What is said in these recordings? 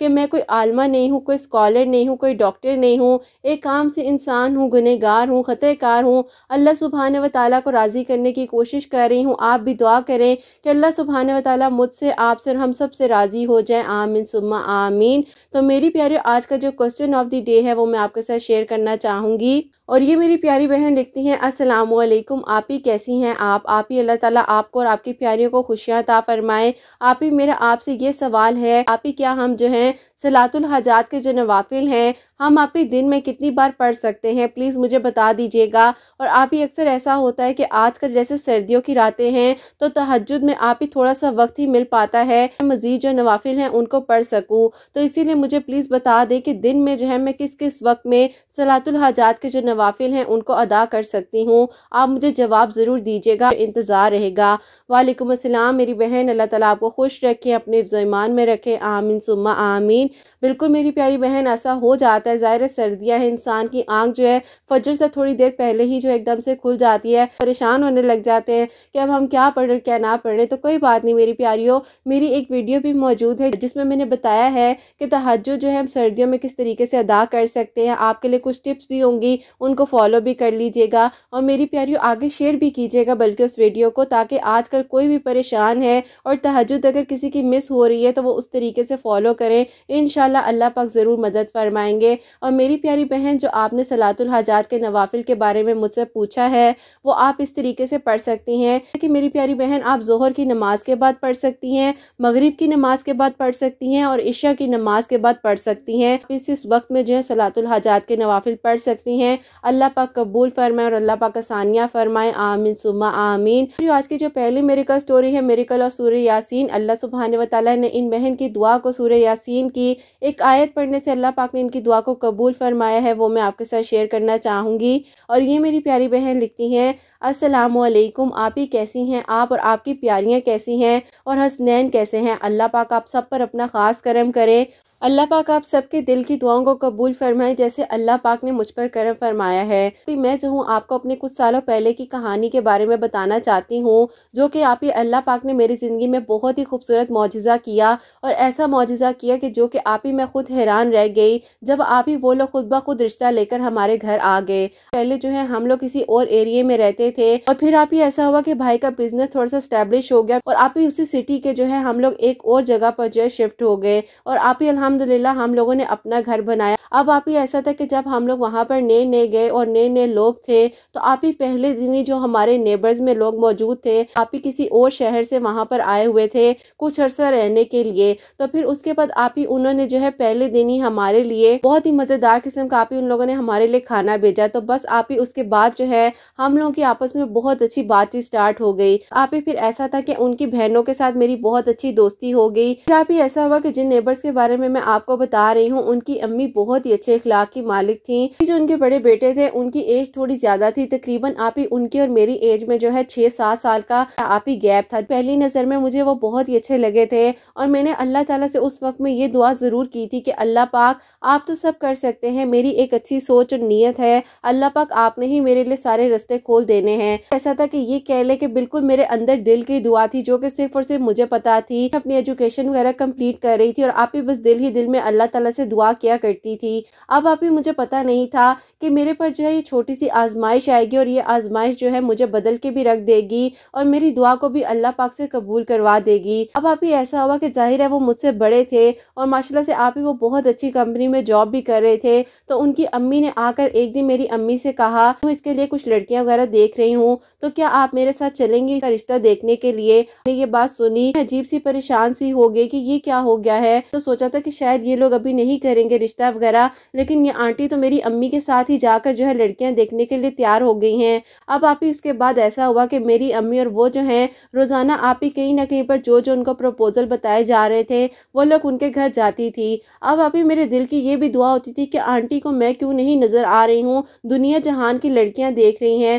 کہ میں کوئی عالمہ نہیں ہوں، کوئی اسکالر نہیں ہوں، کوئی ڈاکٹر نہیں ہوں، ایک عام سے انسان ہوں، گنہگار ہوں، خطا کار ہوں، اللہ سبحانہ و تعالیٰ کو راضی کرنے کی کوشش کر رہی ہوں۔ آپ بھی دعا کریں کہ اللہ سبحانہ و تعالیٰ مجھ سے، آپ سے اور ہم سب سے راضی ہو جائیں، آمین ثم آمین۔ تو میری پیاری آج کا جو کوسچن آف دی ڈے ہے وہ میں آپ کے ساتھ شیئر کرنا چاہوں گی، اور یہ میری پیاری بہن لکھتی ہیں، السلام علیکم، آپ ہی کیسی ہیں آپ ہی اللہ تعالیٰ آپ کو اور آپ کی پیاریوں کو خوشیاں عطا فرمائے۔ آپ ہی میرا آپ سے یہ سوال ہے، آپ ہی کیا ہم جو ہیں صلاۃ الحاجات کے جو نوافل ہیں ہم آپ ہی دن میں کتنی بار پڑھ سکتے ہیں، پلیز مجھے بتا دیجیے گا۔ اور آپ ہی اکثر ایسا ہوتا ہے کہ آج کل جیسے سردیوں کی راتیں ہیں تو تہجد میں آپ ہی تھوڑا سا وقت ہی مل پاتا ہے، مزید جو نوافل ہیں ان کو پڑھ سکوں، تو اسی لیے مجھے پلیز بتا دیں کہ دن میں جو ہے میں کس کس وقت میں صلاۃ الحاجات کے جو نوافل ہیں ان کو ادا کر سکتی ہوں۔ آپ مجھے جواب ضرور دیجیے گا، انتظار رہے گا۔ وعلیکم السلام میری بہن، اللہ تعالیٰ آپ کو خوش رکھے، اپنے حفظ و ایمان میں رکھے، آمین ثم آمین۔ بالکل میری پیاری بہن، ایسا ہو جاتا ہے، ظاہر سردیاں ہیں، انسان کی آنکھ جو ہے فجر سے تھوڑی دیر پہلے ہی جو ایک دم سے کھل جاتی ہے، پریشان ہونے لگ جاتے ہیں کہ اب ہم کیا پڑھ رہے کیا نہ پڑھ رہے۔ تو کوئی بات نہیں میری پیاریوں، میری ایک ویڈیو بھی موجود ہے جس میں نے بتایا ہے کہ تہجد جو ہے ہم سردیوں میں کس طریقے سے ادا کر سکتے ہیں، آپ کے لیے کچھ ٹپس بھی ہوں گی، ان کو فالو بھی کر لیجیے گا، اور میری پیاریوں آگے شیئر بھی کیجیے گا بلکہ اس ویڈیو کو، تاکہ آج کل کوئی بھی پریشان ہے اور تہجد اگر کسی کی مس ہو رہی ہے تو وہ اس طریقے سے فالو کریں، انشاءاللہ اللہ پاک ضرور مدد فرمائیں گے۔ اور میری پیاری بہن، جو آپ نے صلاۃ الحاجات کے نوافل کے بارے میں مجھ سے پوچھا ہے وہ آپ اس طریقے سے پڑھ سکتی ہیں کہ میری پیاری بہن آپ ظہر کی نماز کے بعد پڑھ سکتی ہیں، مغرب کی نماز کے بعد پڑھ سکتی ہیں، اور عشاء کی نماز کے بعد پڑھ سکتی ہیں۔ اس وقت میں جو ہے صلاۃ الحاجات کے نوافل پڑھ سکتی ہیں، اللہ پاک قبول فرمائے اور اللہ پاک آسانیاں فرمائے، آمین ثم آمین۔ آج کی جو پہلی میریکل سٹوری ہے، میریکل اور سورہ یاسین، اللہ سبحانہ و تعالیٰ نے ان بہن کی دعا کو سورہ یاسین کی ایک آیت پڑھنے سے اللہ پاک نے ان کی دعا کو قبول فرمایا ہے، وہ میں آپ کے ساتھ شیئر کرنا چاہوں گی۔ اور یہ میری پیاری بہن لکھتی ہیں، السلام علیکم، آپ ہی کیسی ہیں آپ اور آپ کی پیاریاں کیسی ہیں اور حسنین کیسے ہیں؟ اللہ پاک آپ سب پر اپنا خاص کرم کرے، اللہ پاک آپ سب کے دل کی دعاؤں کو قبول فرمائے جیسے اللہ پاک نے مجھ پر کرم فرمایا ہے۔ میں جو ہوں آپ کو اپنے کچھ سالوں پہلے کی کہانی کے بارے میں بتانا چاہتی ہوں، جو کہ آپ ہی اللہ پاک نے میری زندگی میں بہت ہی خوبصورت معجزہ کیا، اور ایسا معجزہ کیا کہ جو کہ آپ ہی میں خود حیران رہ گئی جب آپ ہی وہ لوگ خود بخود رشتہ لے کر ہمارے گھر آ گئے۔ پہلے جو ہے ہم لوگ کسی اور ایریے میں رہتے تھے، اور پھر آپ ہی ایسا ہوا کہ بھائی کا بزنس تھوڑا سا اسٹیبلش ہو گیا، اور آپ ہی اسی سٹی کے جو ہے ہم لوگ ایک اور جگہ پر جو ہے شفٹ ہو گئے، اور آپ ہی الحمدللہ ہم لوگوں نے اپنا گھر بنایا۔ اب آپ ہی ایسا تھا کہ جب ہم لوگ وہاں پر نئے گئے اور نئے لوگ تھے، تو آپ ہی پہلے دن ہی جو ہمارے نیبرز میں لوگ موجود تھے، آپ ہی کسی اور شہر سے وہاں پر آئے ہوئے تھے کچھ عرصہ رہنے کے لیے، تو پھر اس کے بعد آپ ہی انہوں نے جو ہے پہلے دن ہی ہمارے لیے بہت ہی مزیدار قسم کا آپ ہی ان لوگوں نے ہمارے لیے کھانا بھیجا۔ تو بس آپ ہی اس کے بعد جو ہے ہم لوگوں کی آپس میں بہت اچھی بات چیت سٹارٹ ہو گئی۔ آپ ہی پھر ایسا تھا کہ ان کی بہنوں کے ساتھ میری بہت اچھی دوستی ہو گئی۔ پھر آپ ہی ایسا ہوا کہ جن نیبرز کے بارے میں آپ کو بتا رہی ہوں، ان کی امی بہت ہی اچھے اخلاق کی مالک تھیں۔ جو ان کے بڑے بیٹے تھے ان کی ایج تھوڑی زیادہ تھی، تقریباً آپ ہی ان کی اور میری ایج میں جو ہے 6-7 سال کا آپ ہی گیپ تھا۔ پہلی نظر میں مجھے وہ بہت ہی اچھے لگے تھے، اور میں نے اللہ تعالیٰ سے اس وقت میں یہ دعا ضرور کی تھی کہ اللہ پاک آپ تو سب کر سکتے ہیں، میری ایک اچھی سوچ اور نیت ہے، اللہ پاک آپ نے ہی میرے لیے سارے راستے کھول دینے ہیں۔ ایسا تھا کہ یہ کہہ لے کہ بالکل میرے اندر دل کی دعا تھی جو کہ صرف اور صرف مجھے پتا تھی۔ اپنی ایجوکیشن وغیرہ کمپلیٹ کر رہی تھی، اور آپ ہی بس دل ہی دل میں اللہ تعالیٰ سے دعا کیا کرتی تھی۔ اب آپ ہی مجھے پتا نہیں تھا کہ میرے پر جو ہے یہ چھوٹی سی آزمائش آئے گی، اور یہ آزمائش جو ہے مجھے بدل کے بھی رکھ دے گی، اور میری دعا کو بھی اللہ پاک سے قبول کروا دے گی۔ اب آپ ہی ایسا ہوا کہ ظاہر ہے وہ مجھ سے بڑے تھے، اور ماشاءاللہ سے آپ ہی وہ بہت اچھی کمپنی میں جاب بھی کر رہے تھے۔ تو ان کی امی نے آ کر ایک دن میری امی سے کہا، میں اس کے لیے کچھ لڑکیاں وغیرہ دیکھ رہی ہوں، تو کیا آپ میرے ساتھ چلیں گی رشتہ دیکھنے کے لیے؟ میں نے یہ بات سنی، عجیب سی پریشان سی ہو گئی کہ یہ کیا ہو گیا ہے، تو سوچا تھا کہ شاید یہ لوگ ابھی نہیں کریں گے رشتہ وغیرہ، لیکن یہ آنٹی تو میری امی کے ساتھ ہی جا کر جو ہے لڑکیاں دیکھنے کے لیے تیار ہو گئی ہیں۔ اب آپ ہی اس کے بعد ایسا ہوا کہ میری امی اور وہ جو ہیں روزانہ آپ ہی کہیں نہ کہیں پر جو ان کو پروپوزل بتائے جا رہے تھے وہ لوگ ان کے گھر جاتی تھی۔ اب آپ ہی میرے دل کی یہ بھی دعا ہوتی تھی کہ آنٹی کو میں کیوں نہیں نظر آ رہی ہوں، دنیا جہان کی لڑکیاں دیکھ رہی ہیں۔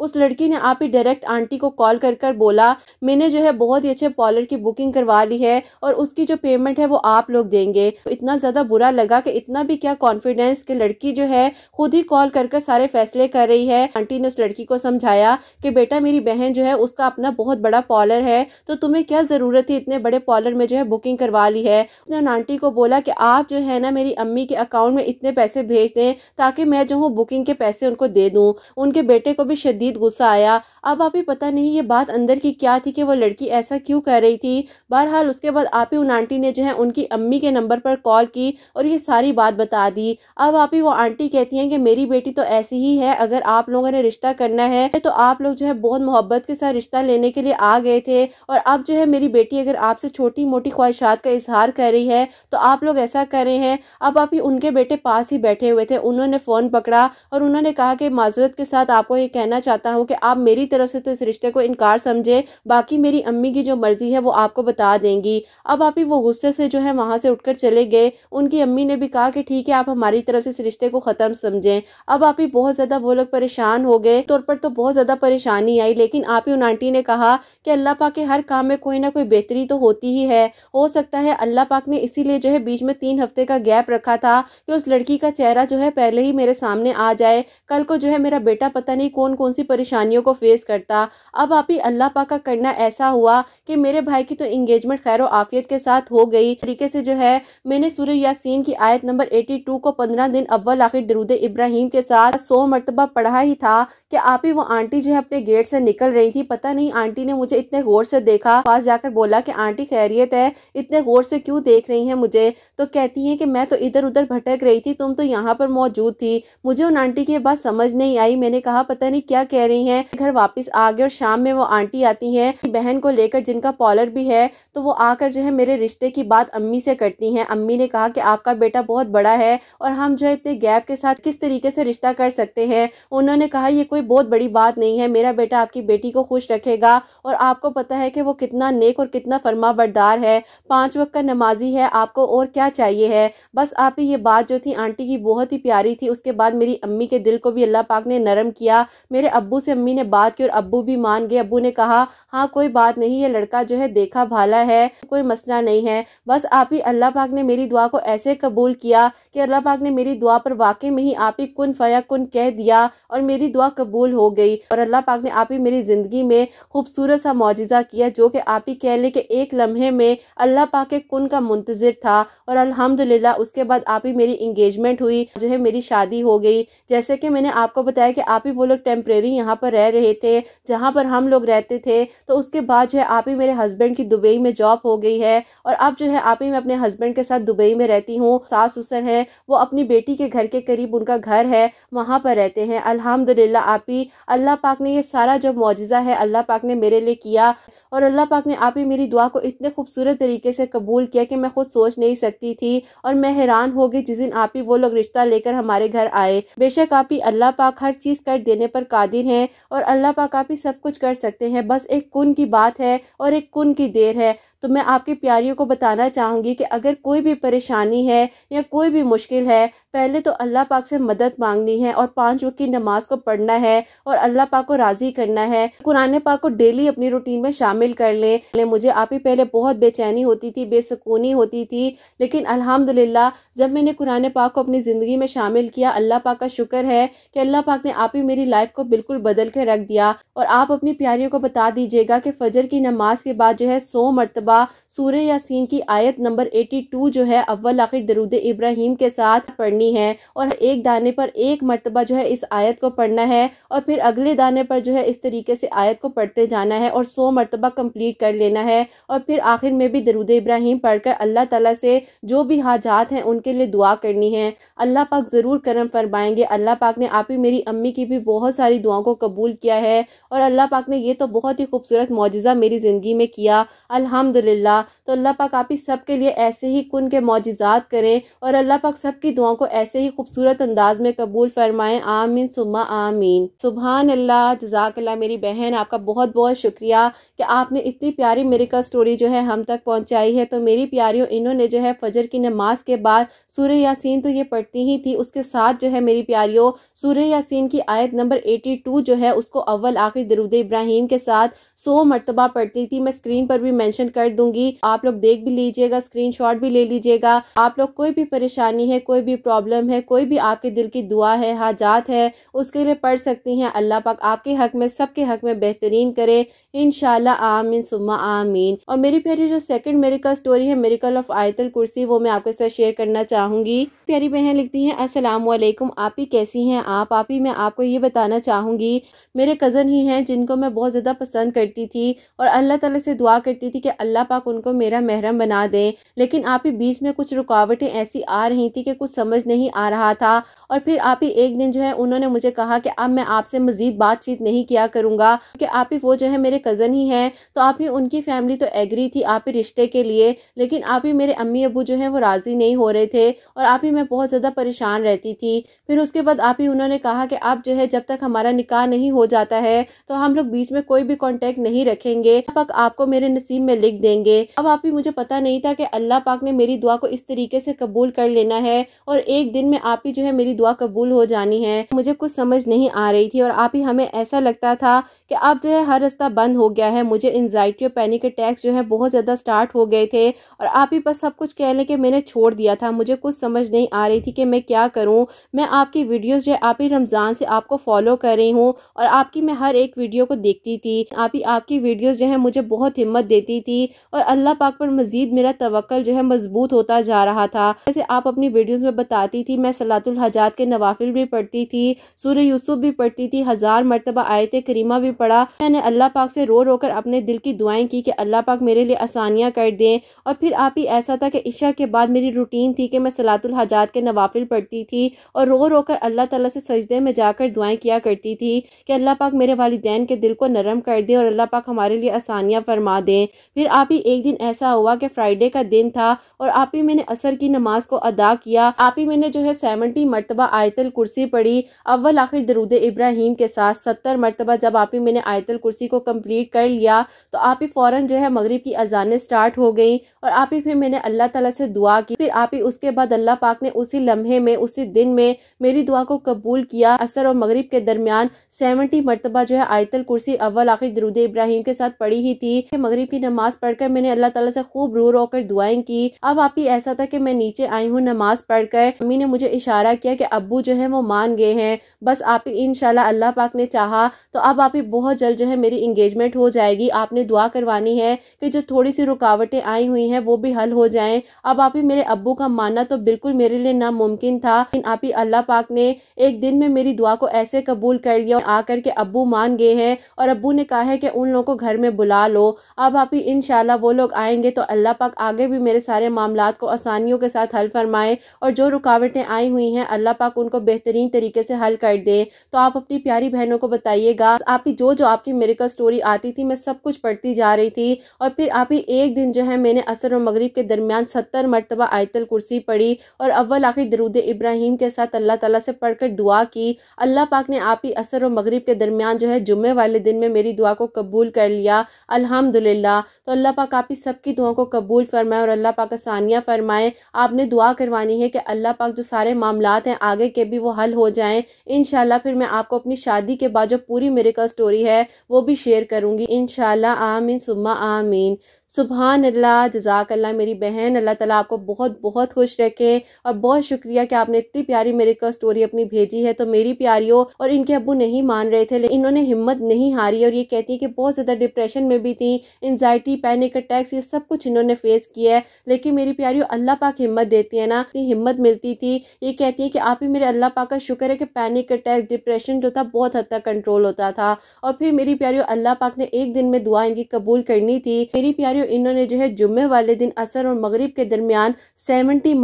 اس لڑکی نے آپ ہی ڈائریکٹ آنٹی کو کال کر کر بولا میں نے جو ہے بہت ہی اچھے پارلر کی بکنگ کروا لی ہے اور اس کی جو پیمنٹ ہے وہ آپ لوگ دیں گے۔ اتنا زیادہ برا لگا کہ اتنا بھی کیا کانفیڈینس کہ لڑکی جو ہے خود ہی کال کر کر سارے فیصلے کر رہی ہے۔ آنٹی نے اس لڑکی کو سمجھایا کہ بیٹا میری بہن جو ہے اس کا اپنا بہت بڑا پارلر ہے تو تمہیں کیا ضرورت ہے اتنے بڑے پارلر میں جو ہے بکنگ کروا لی ہے۔ اس نے آنٹی کو بولا کہ آپ جو ہے نا میری امی کے اکاؤنٹ میں اتنے پیسے بھیج دیں تاکہ میں جو ہوں بکنگ کے پیسے ان کو دے دوں۔ ان کے بیٹے کو بھی شدید غصہ آیا۔ اب آپ ہی پتہ نہیں یہ بات اندر کی کیا تھی کہ وہ لڑکی ایسا کیوں کر رہی تھی۔ بہرحال اس کے بعد آپ ہی ان آنٹی نے جو ہے ان کی امی کے نمبر پر کال کی اور یہ ساری بات بتا دی۔ اب آپ ہی وہ آنٹی کہتی ہیں کہ میری بیٹی تو ایسی ہی ہے، اگر آپ لوگوں نے رشتہ کرنا ہے تو آپ لوگ جو ہے بہت محبت کے ساتھ رشتہ لینے کے لیے آ گئے تھے، اور اب جو ہے میری بیٹی اگر آپ سے چھوٹی موٹی خواہشات کا اظہار کر رہی ہے تو آپ لوگ ایسا کر رہے ہیں۔ اب آپ ہی ان کے بیٹے پاس ہی بیٹھے ہوئے تھے، انہوں نے فون پکڑا اور انہوں نے کہا کہ معذرت کے ساتھ آپ کو یہ کہنا چاہتا ہوں کہ آپ میری طرف سے تو اس رشتے کو انکار سمجھے، باقی میری امی کی جو مرضی ہے وہ آپ کو بتا دیں گی۔ اب آپ ہی وہ غصے سے جو ہے وہاں سے اٹھ کر چلے گئے۔ ان کی امی نے بھی کہا کہ ٹھیک ہے آپ ہماری طرف سے اس رشتے کو ختم سمجھیں۔ اب آپ ہی بہت زیادہ وہ لوگ پریشان ہو گئے، طور پر تو بہت زیادہ پریشانی آئی، لیکن آپ ہی ان آنٹی نے کہا کہ اللہ پاک کے ہر کام میں کوئی نہ کوئی بہتری تو ہوتی ہی ہے، ہو سکتا ہے اللہ پاک نے اسی لیے جو ہے بیچ میں 3 ہفتے کا گیپ رکھا تھا کہ اس لڑکی کا چہرہ جو ہے پہلے ہی میرے سامنے آ جائے، کل کو جو ہے میرا بیٹا پتہ نہیں کون کون سی پریشانیوں کو فیس کرتا۔ اب آپ ہی اللہ پاک کا کرنا ایسا ہوا کہ میرے بھائی کی تو انگیجمنٹ خیر و عافیت کے ساتھ ہو گئی۔ طریقے سے جو ہے میں نے سورہ یاسین کی آیت نمبر 82 کو 15 دن اول آخر درود ابراہیم کے ساتھ 100 مرتبہ پڑھا ہی تھا کہ آپ ہی وہ آنٹی جو ہے اپنے گیٹ سے نکل رہی تھی۔ پتہ نہیں آنٹی نے مجھے اتنے غور سے دیکھا، پاس جا کر بولا کہ آنٹی خیریت ہے، اتنے غور سے کیوں دیکھ رہی ہیں مجھے؟ تو کہتی ہیں کہ میں تو ادھر ادھر بھٹک رہی تھی، تم تو یہاں پر موجود تھی۔ مجھے ان آنٹی کی یہ بات سمجھ نہیں آئی، میں نے کہا پتہ نہیں کیا کہہ رہی ہیں۔ گھر واپس آ گئے اور شام میں وہ آنٹی آتی ہیں بہن کو لے کر جن کا پارلر بھی ہے، تو وہ آ کر جو ہے میرے رشتے کی بات امی سے کرتی ہیں۔ امی نے کہا کہ آپ کا بیٹا بہت بڑا ہے اور ہم جو ہے اتنے گیپ کے ساتھ کس طریقے سے رشتہ کر سکتے ہیں۔ انہوں نے کہا یہ کوئی بہت بڑی بات نہیں ہے، میرا بیٹا آپ کی بیٹی کو خوش رکھے گا، اور آپ کو پتہ ہے کہ وہ کتنا نیک اور کتنا فرما بردار ہے، 5 وقت کا نمازی ہے، آپ کو اور کیا چاہیے ہے۔ بس آپ ہی یہ بات جو تھی آنٹی کی بہت ہی پیاری تھی۔ اس کے بعد میری امی کے دل کو بھی اللہ پاک نے نرم کیا۔ میرے ابو سے امی نے بات کی اور ابو بھی مان گئے۔ ابو نے کہا ہاں کوئی بات نہیں، یہ لڑکا جو ہے دیکھا بھالا ہے، کوئی مسئلہ نہیں ہے۔ بس آپ ہی اللہ پاک نے میری دعا کو ایسے قبول کیا کہ اللہ پاک نے میری دعا پر واقع میں ہی آپ ہی کن فیکن کہہ دیا اور میری دعا قبول ہو گئی، اور اللہ پاک نے آپ ہی میری زندگی میں خوبصورت سا معجزہ کیا جو کہ آپ ہی کہہ لیں کہ ایک لمحے میں اللہ پاک کے کن کا منتظر تھا، اور الحمدللہ اس کے بعد آپ ہی میری انگیجمنٹ ہوئی، جو ہے میری شادی ہو گئی۔ جیسے کہ میں نے آپ کو بتایا کہ آپ ہی وہ لوگ ٹیمپریری یہاں پر رہ رہے تھے جہاں پر ہم لوگ رہتے تھے، تو اس کے بعد جو ہے آپ ہی میرے ہسبینڈ کی دبئی میں جاب ہو گئی ہے، اور اب جو ہے آپ ہی میں اپنے ہسبینڈ کے ساتھ دبئی میں رہتی ہوں۔ ساس سسر ہیں وہ اپنی بیٹی کے گھر کے قریب ان کا گھر ہے، وہاں پر رہتے ہیں۔ الحمدللہ آپ ہی اللہ پاک نے یہ سارا جو معجزہ ہے اللہ پاک نے میرے لیے کیا، اور اللہ پاک نے آپ ہی میری دعا کو اتنے خوبصورت طریقے سے قبول کیا کہ میں خود سوچ نہیں سکتی تھی، اور میں حیران ہو گئی جس دن آپ ہی وہ لوگ رشتہ لے کر ہمارے گھر آئے۔ بے شک آپ ہی اللہ پاک ہر چیز کر دینے پر قادر ہیں، اور اللہ پاک آپ ہی سب کچھ کر سکتے ہیں، بس ایک کن کی بات ہے اور ایک کن کی دیر ہے۔ تو میں آپ کی پیاریوں کو بتانا چاہوں گی کہ اگر کوئی بھی پریشانی ہے یا کوئی بھی مشکل ہے، پہلے تو اللہ پاک سے مدد مانگنی ہے اور 5 وقت کی نماز کو پڑھنا ہے اور اللہ پاک کو راضی کرنا ہے۔ قرآن پاک کو ڈیلی اپنی روٹین میں شامل کر لیں۔ مجھے آپ ہی پہلے بہت بے چینی ہوتی تھی، بے سکونی ہوتی تھی، لیکن الحمدللہ جب میں نے قرآن پاک کو اپنی زندگی میں شامل کیا، اللہ پاک کا شکر ہے کہ اللہ پاک نے آپ ہی میری لائف کو بالکل بدل کے رکھ دیا۔ اور آپ اپنی پیاریوں کو بتا دیجیے گا کہ فجر کی نماز کے بعد جو ہے 100 مرتبہ سورہ یاسین کی آیت نمبر 82 جو ہے اول آخر درود ابراہیم کے ساتھ پڑھنی ہے، اور ایک دانے پر 1 مرتبہ جو ہے اس آیت کو پڑھنا ہے، اور پھر اگلے دانے پر جو ہے اس طریقے سے آیت کو پڑھتے جانا ہے اور 100 مرتبہ کمپلیٹ کر لینا ہے، اور پھر آخر میں بھی درود ابراہیم پڑھ کر اللہ تعالیٰ سے جو بھی حاجات ہیں ان کے لیے دعا کرنی ہے۔ اللہ پاک ضرور کرم فرمائیں گے۔ اللہ پاک نے آپ ہی میری امی کی بھی بہت ساری دعاؤں کو قبول کیا ہے، اور اللہ پاک نے یہ تو بہت ہی خوبصورت معجزہ میری زندگی میں کیا۔ الحمدللہ الحمدللہ۔ تو اللہ پاک آپ ہی سب کے لیے ایسے ہی کن کے معجزات کریں اور اللہ پاک سب کی دعاؤں کو ایسے ہی خوبصورت انداز میں قبول فرمائیں، آمین ثم آمین۔ سبحان اللہ، جزاک اللہ میری بہن، آپ کا بہت بہت شکریہ کہ آپ نے اتنی پیاری میریکل سٹوری جو ہے ہم تک پہنچائی ہے۔ تو میری پیاریوں، انہوں نے جو ہے فجر کی نماز کے بعد سورہ یاسین تو یہ پڑھتی ہی تھی، اس کے ساتھ جو ہے میری پیاریوں سورہ یاسین کی آیت نمبر 82 جو ہے اس کو اول آخر درود ابراہیم کے ساتھ 100 مرتبہ پڑھتی تھی۔ میں اسکرین پر بھی مینشن کر دوں گی، آپ لوگ دیکھ بھی لیجئے گا، اسکرین شاٹ بھی لے لیجئے گا۔ آپ لوگ کوئی بھی پریشانی ہے، کوئی بھی پرابلم ہے، کوئی بھی آپ کے دل کی دعا ہے، حاجات ہے، اس کے لیے پڑھ سکتی ہیں۔ اللہ پاک آپ کے حق میں، سب کے حق میں بہترین کرے انشاءاللہ، آمین ثم آمین۔ اور میری پیاری جو سیکنڈ میریکل سٹوری ہے، میریکل آف آیت الکرسی، وہ میں آپ کے ساتھ شیئر کرنا چاہوں گی۔ پیاری بہن لکھتی ہیں، السلام علیکم، آپ ہی کیسی ہیں آپ ہی؟ میں آپ کو یہ بتانا چاہوں گی، میرے کزن ہی ہیں جن کو میں بہت زیادہ پسند کرتی تھی اور اللہ تعالیٰ سے دعا کرتی تھی کہ اللہ پاک ان کو میرا محرم بنا دیں، لیکن آپ ہی بیچ میں کچھ رکاوٹیں ایسی آ رہی تھی کہ کچھ سمجھ نہیں آ رہا تھا۔ اور پھر آپ ہی ایک دن جو ہے انہوں نے مجھے کہا کہ اب میں آپ سے مزید بات چیت نہیں کیا کروں گا، کہ آپ ہی وہ جو ہے میرے کزن ہی ہیں، تو آپ ہی ان کی فیملی تو ایگری تھی آپ ہی رشتے کے لیے، لیکن آپ ہی میرے امی ابو جو ہیں وہ راضی نہیں ہو رہے تھے اور آپ ہی میں بہت زیادہ پریشان رہتی تھی۔ پھر اس کے بعد آپ ہی انہوں نے کہا کہ اب جو ہے جب تک ہمارا نکاح نہیں ہو جاتا ہے تو ہم لوگ بیچ میں کوئی بھی کانٹیکٹ نہیں رکھیں گے، پاک آپ کو میرے نصیب میں لکھ دیں گے۔ اب آپ ہی مجھے پتا نہیں تھا کہ اللہ پاک نے میری دعا کو اس طریقے سے قبول کر لینا ہے اور ایک دن میں آپ ہی جو ہے میری دعا قبول ہو جانی ہے۔ مجھے کچھ سمجھ نہیں آ رہی تھی اور آپ ہی ہمیں ایسا لگتا تھا کہ اب جو ہے ہر رستہ بند ہو گیا ہے۔ مجھے انزائٹی اور پینک اٹیکس جو ہے بہت زیادہ سٹارٹ ہو گئے تھے اور آپ ہی بس سب کچھ کہہ لیں کہ میں نے چھوڑ دیا تھا۔ مجھے کچھ سمجھ نہیں آ رہی تھی کہ میں کیا کروں۔ میں آپ کی ویڈیوز جو ہے آپ ہی رمضان سے آپ کو فالو کر رہی ہوں اور آپ کی میں ہر ایک ویڈیو کو دیکھتی تھی۔ آپ کی ویڈیوز جو ہے مجھے بہت ہمت دیتی تھی اور اللہ پاک پر مزید میرا توکل جو ہے مضبوط ہوتا جا رہا تھا۔ جیسے آپ اپنی ویڈیوز میں بتاتی تھی، میں صلاۃ الحاجات کے نوافل بھی پڑھتی تھی، سورہ یوسف بھی پڑھتی تھی، 1000 مرتبہ آیت کریمہ بھی پڑھا۔ میں نے اللہ پاک سے رو رو کر اپنے دل کی دعائیں کی کہ اللہ پاک میرے لیے آسانیاں کر دیں۔ اور پھر آپ ہی ایسا تھا کہ عشاء کے بعد میری روٹین تھی کہ میں صلاۃ الحاجات کے نوافل پڑھتی تھی اور رو رو کر اللہ تعالیٰ سے سجدے میں جا کر دعائیں کیا کرتی تھی کہ اللہ پاک میرے والدین کے دل کو نرم کر دے اور اللہ پاک ہمارے لیے آسانیاں فرما دیں۔ پھر آپ ہی ایک دن ایسا ہوا کہ فرائیڈے کا دن تھا اور آپ ہی میں نے عصر کی نماز کو ادا کیا۔ آپ ہی میں نے جو ہے 70 مرتبہ آیت الکرسی پڑھی اول آخر درود ابراہیم کے ساتھ 70 مرتبہ۔ جب آپ ہی میں نے آیت الکرسی کو کمپلیٹ کر لیا تو آپ ہی فوراً جو ہے مغرب کی اذانیں سٹارٹ ہو گئی اور آپ ہی پھر میں نے اللہ تعالیٰ سے دعا کی۔ پھر آپ ہی اس کے بعد اللہ پاک نے اسی لمحے میں، اسی دن میں میری دعا کو قبول کیا۔ عصر اور مغرب کے درمیان 70 مرتبہ جو ہے آیت الکرسی اول آخر درود ابراہیم کے ساتھ پڑھی ہی تھی۔ مغرب کی نماز پڑھ کر میں نے اللہ تعالیٰ سے خوب رو رو کر دعائیں کی۔ اب آپ ہی ایسا تھا کہ میں نیچے آئی ہوں نماز پڑھ کر، امی نے مجھے اشارہ کیا کہ ابو جو ہے وہ مان گئے ہیں، بس آپ ہی انشاءاللہ اللہ پاک نے چاہا تو اب آپ ہی بہت جلد جو ہے میری انگیجمنٹ ہو جائے گی۔ آپ نے دعا کروانی ہے کہ جو تھوڑی سی رکاوٹیں آئی ہوئی ہیں وہ بھی حل ہو جائیں۔ اب آپ ہی میرے ابو کا ماننا تو بالکل میرے لیے ناممکن تھا، لیکن آپ ہی اللہ پاک نے ایک دن میں میری دعا کو ایسے قبول کر لیا آ کر کے ابو مان گئے ہیں اور ابو نے کہا ہے کہ ان لوگوں کو گھر میں بلا لو۔ اب آپ ہی انشاءاللہ وہ لوگ آئیں گے تو اللہ پاک آگے بھی میرے سارے معاملات کو آسانیوں کے ساتھ حل فرمائے اور جو رکاوٹیں آئی ہوئی ہیں اللہ پاک ان کو بہترین طریقے سے حل کر دے۔ تو آپ اپنی پیاری بہنوں کو بتائیے گا۔ آپ ہی جو آپ کی میریکل سٹوری آتی تھی میں سب کچھ پڑھتی جا رہی تھی اور پھر آپ ہی ایک دن جو ہے میں نے عصر و مغرب کے درمیان 70 مرتبہ آیت الکرسی پڑھی اور اول آخر درود ابراہیم کے ساتھ اللہ تعالیٰ سے پڑھ کر دعا کی۔ اللہ پاک نے آپ ہی عصر و مغرب کے درمیان جو ہے جمعے والے دن میں میری دعا کو قبول کر لیا، الحمدللہ۔ تو اللہ پاک آپ ہی سب کی دعاؤں کو قبول فرمائے اور اللہ پاک آسانیاں فرمائے۔ آپ نے دعا کروانی ہے کہ اللہ پاک جو سارے معاملات ہیں آگے کے بھی وہ حل ہو جائیں انشاءاللہ۔ پھر میں آپ کو اپنی شادی کے بعد جو پوری میریکل سٹوری ہے وہ بھی شیئر کروں گی انشاءاللہ، آمین ثم آمین۔ سبحان اللہ، جزاک اللہ میری بہن، اللہ تعالیٰ آپ کو بہت بہت خوش رکھے اور بہت شکریہ کہ آپ نے اتنی پیاری میریکل سٹوری اپنی بھیجی ہے۔ تو میری پیاریوں، اور ان کے ابو نہیں مان رہے تھے لیکن انہوں نے ہمت نہیں ہاری اور یہ کہتی ہے کہ بہت زیادہ ڈپریشن میں بھی تھی، انزائٹی، پینک اٹیکس، یہ سب کچھ انہوں نے فیس کیا ہے، لیکن میری پیاریوں اللہ پاک ہمت دیتی ہے نا، اتنی ہمت ملتی تھی۔ یہ کہتی ہے کہ آپ ہی میرے اللہ پاک کا شکر ہے کہ پینک اٹیک، ڈپریشن جو تھا بہت حد تک کنٹرول ہوتا تھا۔ اور پھر میری پیاریوں اللہ پاک نے ایک دن میں دعا ان کی قبول کرنی تھی۔ میری پیاری پیاریو انہوں نے جو ہے جمعے والے دن عصر اور مغرب کے درمیان 70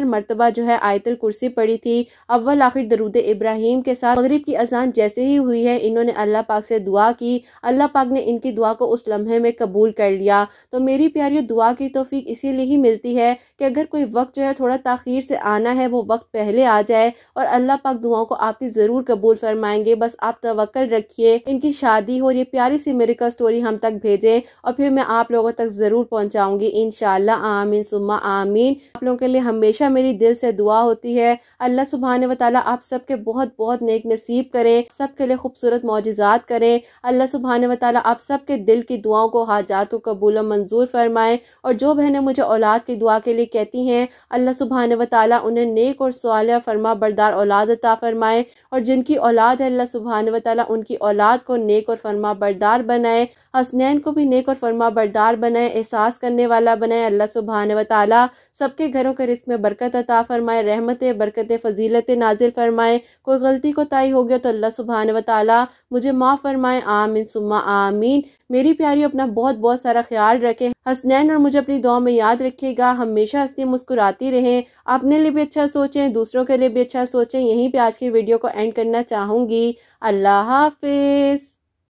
مرتبہ جو ہے آیت الکرسی پڑھی تھی۔ اول آخر درود ابراہیم کے ساتھ مغرب کی اذان جیسے ہی ہوئی ہے انہوں نے اللہ پاک سے دعا کی، اللہ پاک نے ان کی دعا کو اس لمحے میں قبول کر لیا۔ تو میری پیاریو دعا کی توفیق اسی لیے ہی ملتی ہے کہ اگر کوئی وقت جو ہے تھوڑا تاخیر سے آنا ہے وہ وقت پہلے آ جائے اور اللہ پاک دعاؤں کو آپ کی ضرور قبول فرمائیں گے۔ بس آپ توکل رکھیے، ان کی شادی ہو اور یہ پیاری سی میریکل سٹوری ہم تک بھیجیں اور پھر میں آپ لوگوں تک ضرور پہنچاؤں گی انشاءاللہ۔ آمین ثم آمین۔ آپ لوگوں کے لیے ہمیشہ میری دل سے دعا ہوتی ہے، اللہ سبحانہ وتعالی آپ سب کے بہت بہت نیک نصیب کرے، سب کے لیے خوبصورت معجزات کرے، اللہ سبحانہ وتعالی آپ سب کے دل کی دعاؤں کو، حاجات کو قبول و منظور فرمائے۔ اور جو بہنیں مجھے اولاد کی دعا کے لیے کہتی ہیں اللہ سبحانہ وتعالی انہیں نیک اور صالح فرما بردار اولاد عطا فرمائے، اور جن کی اولاد ہے اللہ سبحانہ وتعالی ان کی اولاد کو نیک اور فرما بردار بنائے، حسنین کو بھی نیک اور فرما بردار بنائے، احساس کرنے والا بنائے، اللہ سبحانہ وتعالی سب کے گھروں کے رزق میں برکت عطا فرمائے، رحمت برکت فضیلت نازل فرمائے۔ کوئی غلطی کوتاہی ہو گیا تو اللہ سبحانہ وتعالی مجھے معاف فرمائے، آمین ثم آمین۔ میری پیاریو اپنا بہت بہت سارا خیال رکھیں، حسنین اور مجھے اپنی دعاؤں میں یاد رکھیے گا، ہمیشہ ہنستی مسکراتی رہیں، اپنے لیے بھی اچھا سوچیں، دوسروں کے لیے بھی اچھا سوچیں۔ یہیں پہ آج کی ویڈیو کو اینڈ کرنا چاہوں گی۔ اللہ حافظ۔